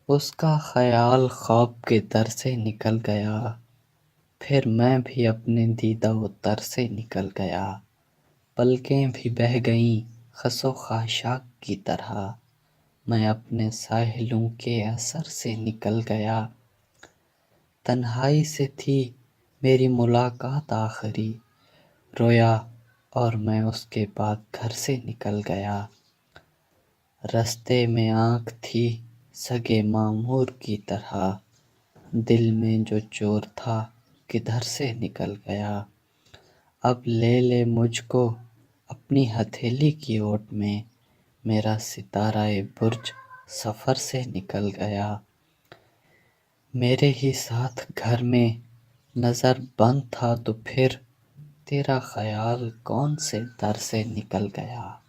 اس کا خیال خواب کے در سے نکل گیا، پھر میں بھی اپنے دیدہ و تر سے نکل گیا، پلکیں بھی بہہ گئیں خس و خاشاک کی طرح، میں اپنے ساحلوں کے اثر سے نکل گیا۔ تنہائی سے تھی میری ملاقات آخری، رویا اور میں اس کے بعد گھر سے نکل گیا۔ رستے میں آنکھ تھی سگے معمور کی طرح، دل میں جو چور تھا کدھر سے نکل گیا۔ اب لے لے مجھ کو اپنی ہتھیلی کی اوٹ میں، میرا ستارہ برج سفر سے نکل گیا۔ میرے ہی ساتھ گھر میں نظر بند تھا تو پھر، تیرا خیال کون سے در سے نکل گیا۔